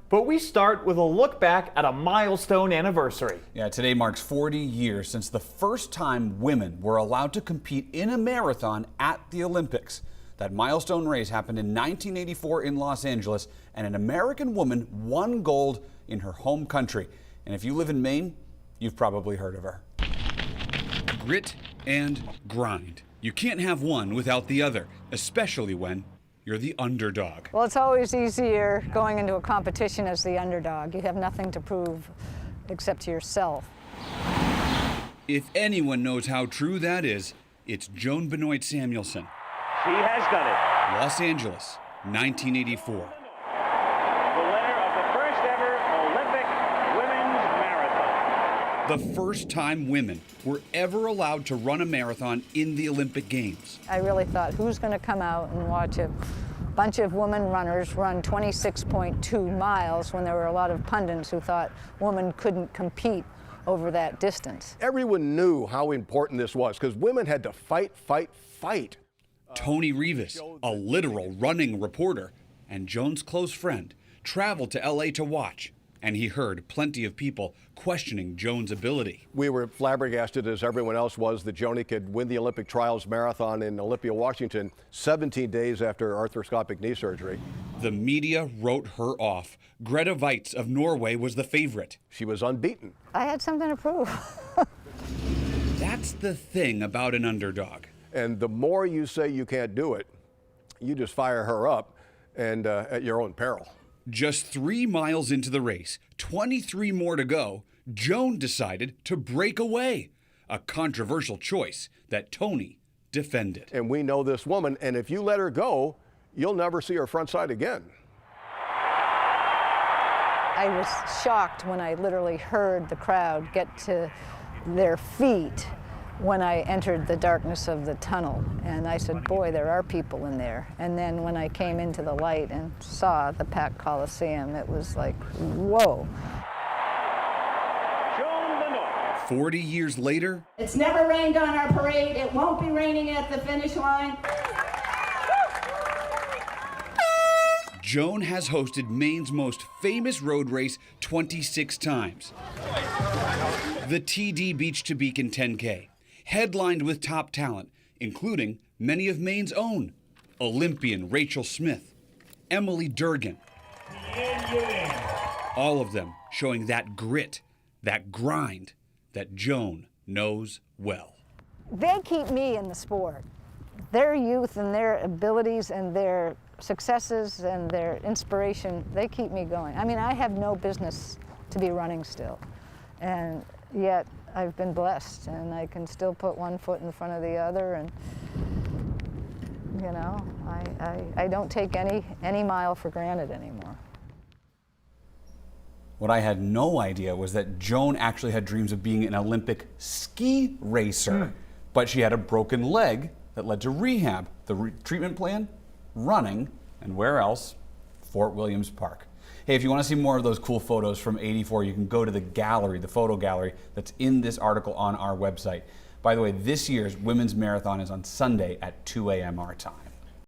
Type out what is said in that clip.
But we start with a look back at a milestone anniversary. Yeah, today marks 40 years since the first time women were allowed to compete in a marathon at the Olympics. That milestone race happened in 1984 in Los Angeles, and an American woman won gold in her home country. And if you live in Maine, you've probably heard of her. Grit and grind. You can't have one without the other, especially when you're the underdog. Well, it's always easier going into a competition as the underdog. You have nothing to prove except to yourself. If anyone knows how true that is, it's Joan Benoit Samuelson. She has done it. Los Angeles, 1984. The winner of the first ever Olympic women's marathon. The first time women were ever allowed to run a marathon in the Olympic Games. I really thought, who's going to come out and watch a bunch of women runners run 26.2 miles when there were a lot of pundits who thought women couldn't compete over that distance. Everyone knew how important this was because women had to fight. Tony Rivas, a literal running reporter and Joan's close friend, traveled to LA to watch, and he heard plenty of people questioning Joan's ability. We were flabbergasted, as everyone else was, that Joni could win the Olympic trials marathon in Olympia, Washington, 17 days after arthroscopic knee surgery. The media wrote her off. Grete Waitz of Norway was the favorite. She was unbeaten. I had something to prove. That's the thing about an underdog. And the more you say you can't do it, you just fire her up, and at your own peril. Just 3 miles into the race, 23 more to go, Joan decided to break away. A controversial choice that Tony defended. And we know this woman, and if you let her go, you'll never see her front side again. I was shocked when I literally heard the crowd get to their feet when I entered the darkness of the tunnel. And I said, boy, there are people in there. And then when I came into the light and saw the packed Coliseum, it was like, whoa. Joan Benoit. 40 years later, It's never rained on our parade. It won't be raining at the finish line. Joan has hosted Maine's most famous road race 26 times. The TD Beach to Beacon 10K, headlined with top talent, including many of Maine's own. Olympian Rachel Smith, Emily Durgan. All of them showing that grit, that grind that Joan knows well. They keep me in the sport. Their youth and their abilities and their successes and their inspiration, they keep me going. I mean, I have no business to be running still. And yet I've been blessed, and I can still put one foot in front of the other, and you know, I don't take any mile for granted anymore. What I had no idea was that Joan actually had dreams of being an Olympic ski racer, but she had a broken leg that led to rehab. The treatment plan? Running, and where else? Fort Williams Park. Hey, if you want to see more of those cool photos from '84, you can go to the gallery, the photo gallery that's in this article on our website. By the way, this year's women's marathon is on Sunday at 2 a.m. our time.